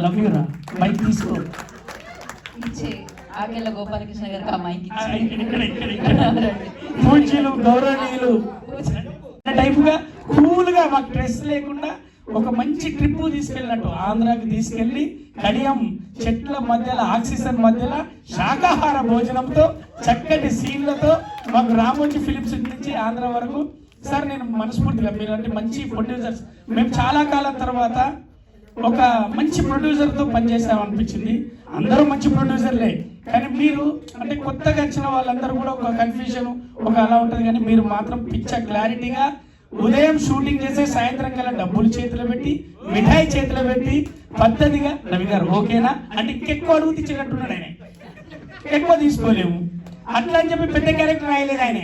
Love you రా, mic తీసుకో. ఇచ్చే ఆకెళ్ళ గోపాలకృష్ణ గారికి ఆ మైక్ పూజలు గౌరవనీయులు టైపుగా కూల్గా మాకు స్ట్రెస్ లేకుండా ఒక మంచి ట్రిప్ తీసుకెళ్ళినట్టు ఆంధ్రాకి తీసుకెళ్ళి కడియం చెట్ల మధ్యలో ఆక్సిజన్ మధ్యలో శాకాహార భోజనంతో చక్కటి సీన్లతో మాకు రామోజీ ఫిలిమ్స్ నుంచి ఆంధ్ర వరకు. సార్ నేను మనస్ఫూర్తిగా మీరు అంటే మంచి ప్రొడ్యూసర్స్, మేము చాలా కాలం తర్వాత ఒక మంచి ప్రొడ్యూసర్తో పనిచేసామనిపించింది. అందరూ మంచి ప్రొడ్యూసర్లే, కానీ మీరు అంటే కొత్తగా వచ్చిన వాళ్ళందరూ కూడా ఒక కన్ఫ్యూజన్ ఒక అలా ఉంటుంది, కానీ మీరు మాత్రం పిచ్చ క్లారిటీగా ఉదయం షూటింగ్ చేసే సాయంత్రం కల్లా డబ్బులు చేతిలో పెట్టి మిఠాయి చేతిలో పెట్టి పద్ధతిగా రవి గారు ఓకేనా అంటే ఇంకెక్కువ అడుగు తెచ్చినట్టున్నాడు ఆయన. ఎక్కువ తీసుకోలేము అట్లా అని చెప్పి పెద్ద క్యారెక్టర్ రాయలేదు ఆయన.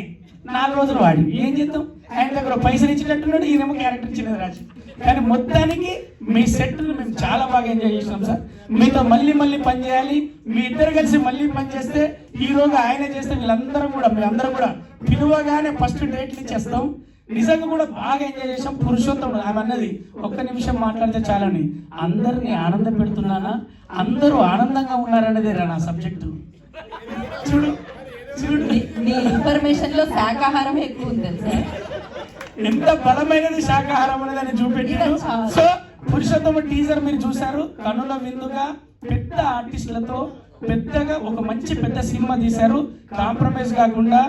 4 రోజులు వాడి ఏం చేద్దాం, ఆయన దగ్గర పైసలు ఇచ్చినట్టున్నాడు, ఈయనేమో క్యారెక్టర్ ఇచ్చినది రాజు. కానీ మొత్తానికి మీ సెట్ను మేము చాలా బాగా ఎంజాయ్ చేసినాం సార్. మీతో మళ్ళీ పని చేయాలి, మీ ఇద్దరు కలిసి మళ్ళీ పని చేస్తే హీరోగా ఆయన చేస్తే వీళ్ళందరం కూడా మీరందరూ కూడా పిలువగానే ఫస్ట్ డేట్లు ఇచ్చేస్తాం. నిజంగా కూడా బాగా ఎంజాయ్ చేసాం. పురుషోత్తముడు ఆమె అన్నది ఒక్క నిమిషం మాట్లాడితే చాలని, అందరినీ ఆనందం పెడుతున్నానా, అందరూ ఆనందంగా ఉన్నారనేదే రా నా సబ్జెక్టు. చూడు చూడు మీ ఇన్ఫర్మేషన్ లో శాకాహారం ఎక్కువ ఉంది సార్, ఎంత బలమైనది శాకాహారం అనేది అని చూపెట్టారు. సో పురుషోత్తమ టీజర్ మీరు చూసారు, కనుల విందుగా పెద్ద ఆర్టిస్టులతో పెద్దగా ఒక మంచి పెద్ద సినిమా తీశారు. కాంప్రమైజ్ కాకుండా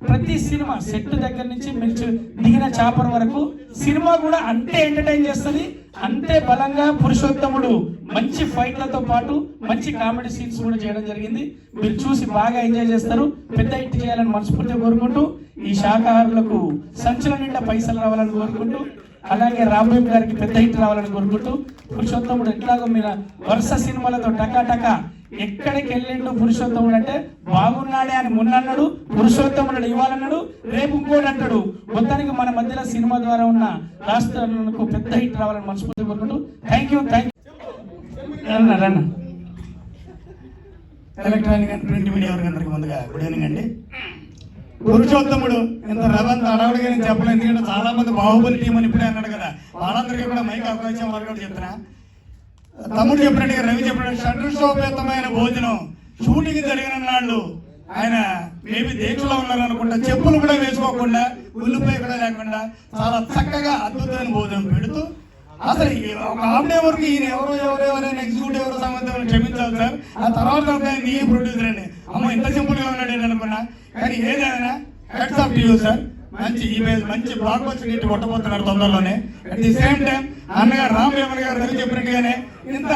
ప్రతి సినిమా సెట్ దగ్గర నుంచి మీరు దిగిన చాపర్ వరకు సినిమా కూడా అంతే ఎంటర్టైన్ చేస్తుంది, అంతే బలంగా పురుషోత్తముడు మంచి ఫైట్లతో పాటు మంచి కామెడీ సీన్స్ కూడా చేయడం జరిగింది. మీరు చూసి బాగా ఎంజాయ్ చేస్తారు. పెద్ద హిట్ చేయాలని మనస్ఫూర్తిగా కోరుకుంటూ, ఈ శాకాహారులకు సంచుల నిండా పైసలు రావాలని కోరుకుంటూ, అలాగే రాంబాబు గారికి పెద్ద హిట్ రావాలని కోరుకుంటూ, పురుషోత్తముడు ఎట్లాగో మీరు వరుస సినిమాలతో టకా ఎక్కడికి వెళ్ళిండు పురుషోత్తముడు అంటే బాగున్నాడే అని మొన్నన్నాడు, పురుషోత్తముడు ఇవ్వాలన్నాడు, రేపు ఇంకోటి అంటాడు. మొత్తానికి మన మధ్యలో సినిమా ద్వారా ఉన్న రాష్ట్రాలకు పెద్ద హిట్ రావాలని మనస్ఫూర్తి కోరుకుంటూ థ్యాంక్ యూ. రన్న ఎలక్ట్రానిక్ అండ్ ప్రింట్ మీడియా వరకు అందరికి ముందుగా గుడ్ ఈవినింగ్ అండి. పురుషోత్తముడు ఇంత రవంత అడవుడిగా నేను చెప్పలేదు, ఎందుకంటే చాలా మంది బాహుబలి టీం అని ఇప్పుడే అన్నాడు కదా, వాళ్ళందరికీ కూడా మైక్ అవకాశం వాళ్ళు కూడా చెప్తున్నా. తమ్ముడు చెప్పినట్టుగా రవి చెప్పినట్టు షడ్రుషోపేతమైన భోజనం షూటింగ్ జరిగిన నాళ్ళు ఆయన మేబీ దీక్షలో ఉన్నారనుకుంటా, చెప్పులు కూడా వేసుకోకుండా ఉల్లిపాయ కూడా లేకుండా చాలా చక్కగా అద్భుతమైన భోజనం పెడుతూ, అసలు ఒక హాఫ్ డే వరకు ఈయన ఎవరైనా ఎగ్జిక్యూటివ్ ఎవరో సంబంధం క్షమించాలి సార్, ఆ తర్వాత నీ ప్రొడ్యూసర్ అండి అమ్మ ఇంత సింపుల్ గా ఉన్నాడు అనుకున్నా. కానీ ఏదైనా heads off to you sir, మంచి ఈమెయిల్ మంచి బ్లాక్ బస్టర్ హిట్ కొట్టబోతున్నారు తొందరలోనే. అట్ ది సేమ్ టైం అన్నగారు రామదేవన్ గారు రవి చెప్పినట్టుగానే ఇంత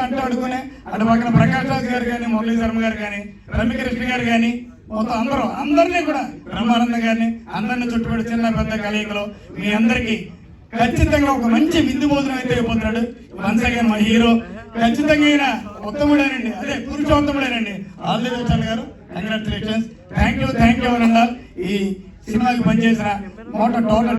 అంటూ అడుగునే అటు పక్కన ప్రకాష్ రాజ్ గారు కానీ, మురళీ శర్మ గారు కానీ, రమ్యకృష్ణ గారు కానీ, మొత్తం అందరినీ కూడా బ్రహ్మానంద గారిని అందరినీ చుట్టుపడి చిన్న పెద్ద కలయికలో మీ అందరికీ ఖచ్చితంగా ఒక మంచి విందు భోజనం అయితే అయిపోతున్నాడు. వన్స్ అగైన్ మా హీరో ఖచ్చితంగా ఉత్తముడేనండి, అదే పురుషోత్తముడేనండి. ఆల్ ది బెస్ట్ గారు, కంగ్రాచులేషన్స్, థ్యాంక్ యూ అనండి. ఈ సినిమాకి పనిచేసిన మోటార్ టోటల్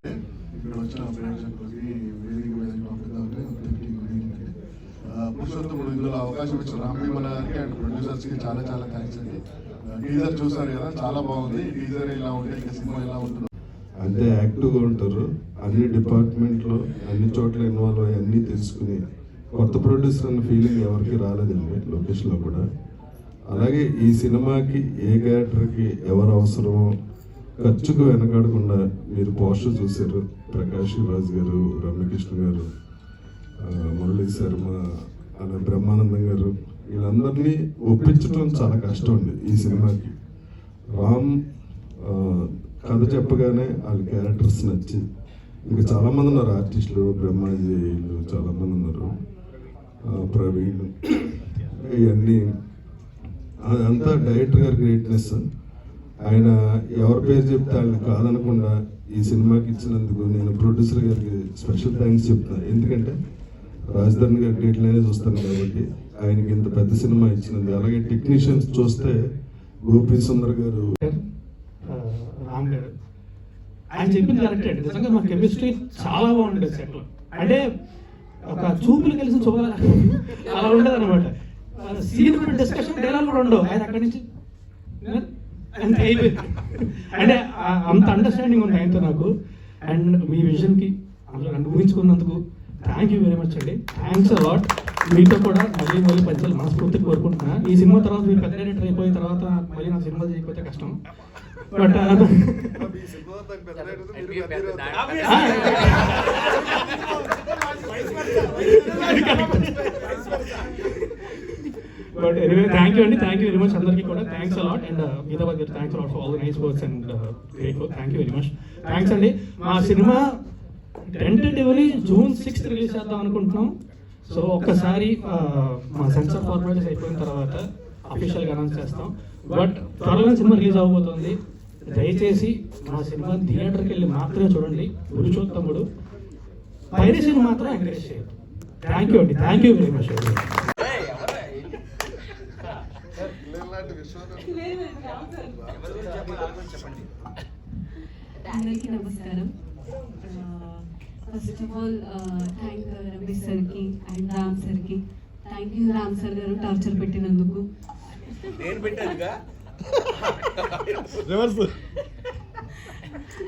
పురుషోత్తముడు ఇందులో అవకాశం ఇచ్చిన రామదేవన్ గారికి అండ్ ప్రొడ్యూసర్స్కి చాలా థ్యాంక్స్ అండి. టీజర్ చూసారు కదా, చాలా బాగుంది. టీజర్ ఇలా ఉంటే ఇంకా సినిమా ఎలా ఉంటుందో అంటే యాక్టివ్గా ఉంటారు, అన్ని డిపార్ట్మెంట్లో అన్ని చోట్ల ఇన్వాల్వ్ అయ్యి అన్నీ తెలుసుకుని కొత్త ప్రొడ్యూసర్ అన్న ఫీలింగ్ ఎవరికి రాలేదండి లొకేషన్లో కూడా. అలాగే ఈ సినిమాకి ఏ క్యారెక్టర్కి ఎవరు అవసరమో ఖర్చుకు వెనకాడకుండా మీరు పోస్టర్ చూశారు. ప్రకాష్ రాజ్ గారు, రమ్యకృష్ణ గారు, మురళీ శర్మ, అలా బ్రహ్మానందం గారు, వీళ్ళందరినీ ఒప్పించడం చాలా కష్టం అండి ఈ సినిమాకి. రామ్ కథ చెప్పగానే వాళ్ళ క్యారెక్టర్స్ నచ్చి, ఇంకా చాలామంది ఉన్నారు ఆర్టిస్టులు, బ్రహ్మాజీ చాలామంది ఉన్నారు, ప్రవీణ్, ఇవన్నీ అంతా డైరెక్టర్ గారి గ్రేట్నెస్. ఆయన ఎవరి పేరు చెప్తే వాళ్ళని కాదనకుండా ఈ సినిమాకి ఇచ్చినందుకు నేను ప్రొడ్యూసర్ గారికి స్పెషల్ థ్యాంక్స్ చెప్తాను. ఎందుకంటే రాజధాని గారి డేట్లనే చూస్తాను కాబట్టి ఆయనకి ఇంత పెద్ద సినిమా ఇచ్చినందుకు. అలాగే టెక్నీషియన్స్ చూస్తే గోపీ సుందర్ గారు, రామ్ గారు, ఆయన చెప్పింది కరెక్టే. నిజంగా మా కెమిస్ట్రీ చాలా బాగుండేది సెట్లో. అంటే ఒక చూపులు కలిసి చూడాలి అలా ఉండదు అనమాట. సీన్ కూడా డిస్కషన్ డైలాగ్ కూడా ఉండవు. ఆయన అక్కడి నుంచి అంత అయిపోయింది. అంటే అంత అండర్స్టాండింగ్ ఉంది ఆయనతో నాకు. అండ్ మీ విజన్కి అందులో నన్ను ఊహించుకున్నందుకు థ్యాంక్ యూ వెరీ మచ్ అండి. Thanks a lot. మీతో కూడా మళ్ళీ మళ్ళీ పంచాలి మనస్ఫూర్తిగా కోరుకుంటున్నా. ఈ సినిమా తర్వాత మీరు పెద్ద డైరెక్టర్ అయిపోయిన తర్వాత మళ్ళీ నా సినిమాలు చేయకపోతే కష్టం. But but anyway thank you అండి. థ్యాంక్ యూ వెరీ మచ్ అందరికీ కూడా. Thanks a lot. అండ్ గీతాబాద్ గారు thanks a lot for all the nice works and great work. Thank you very much. Thanks అండి. మా cinema tentatively June 6th release చేద్దాం అనుకుంటున్నాం. So ఒక్కసారి మా సెన్సార్ ఫార్మాలిటీస్ అయిపోయిన తర్వాత అఫీషియల్గా అనౌన్స్ చేస్తాం. బట్ త్వరలో సినిమా రిలీజ్ అవబోతుంది. దయచేసి మా సినిమా థియేటర్కి వెళ్ళి మాత్రమే చూడండి. పురుషోత్తముడు పైరసీని మాత్రం ఎంకరేజ్ చేయాలి. థ్యాంక్ యూ అండి. Thank you very much. అందరికీ నమస్కారం. First of all thank Ramesh సార్కి అండ్ రామ్ సార్కి. థ్యాంక్ యూ రామ్ సార్ గారు టార్చర్ పెట్టినందుకు.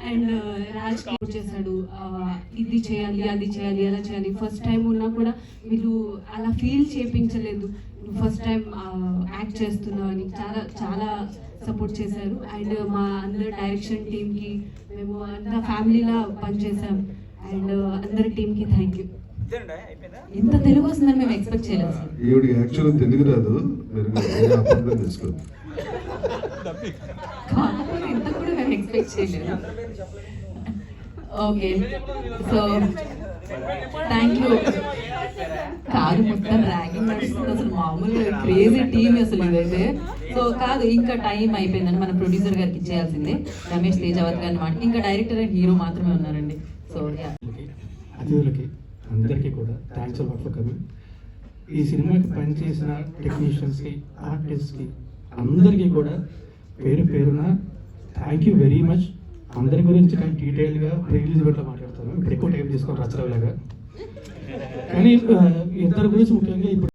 అండ్ రాజ్ చేశాడు, ఇది చేయాలి అది చేయాలి అలా చేయాలి. ఫస్ట్ టైం ఉన్నా కూడా వీళ్ళు అలా ఫీల్ చేయించలేదు. ఫస్ట్ టైం యాక్ట్ చేస్తున్నావు అని చాలా చాలా సపోర్ట్ చేశారు. అండ్ మా అందరు డైరెక్షన్ టీమ్కి మేము అంతా ఫ్యామిలీలా పనిచేసాం. అండ్ అందరి టీమ్కి థ్యాంక్ యూ. ఎంత తెలుగు వస్తుందని మేము ఎక్స్పెక్ట్ చేయలేదు సార్. ఈవిడికి యాక్చువల్గా తెలుగు రాదు, మీరు అర్థం చేసుకోండి. కాకపోతే ఇంత కూడా మేము ఎక్స్పెక్ట్ చేయలేదు. Okay, so thank you. కాదు మొత్తం ర్యాగింగ్ నడుస్తుంది అసలు. మామూలుగా క్రేజీ టీమ్ అసలు ఇదైతే. సో కాదు, ఇంకా టైం అయిపోయిందని మన ప్రొడ్యూసర్ గారికి ఇచ్చేయాల్సిందే, రమేష్ తేజావత్ గారి మాట. ఇంకా డైరెక్టర్ అండ్ హీరో మాత్రమే ఉన్నారండి. సో అతిథులకి అందరికీ కూడా థ్యాంక్స్ అలాట్ ఫర్ కమింగ్. ఈ సినిమాకి పనిచేసిన టెక్నీషియన్స్కి, ఆర్టిస్ట్కి అందరికీ కూడా పేరు పేరున థ్యాంక్ యూ వెరీ మచ్. అందరి గురించి కానీ డీటెయిల్గా రిలీజ్ ఈవెంట్లో మాట్లాడతాను. ఇప్పుడు ఎక్కువ టైం తీసుకొని రచరలాగా. కానీ ఇద్దరి గురించి ముఖ్యంగా ఇప్పుడు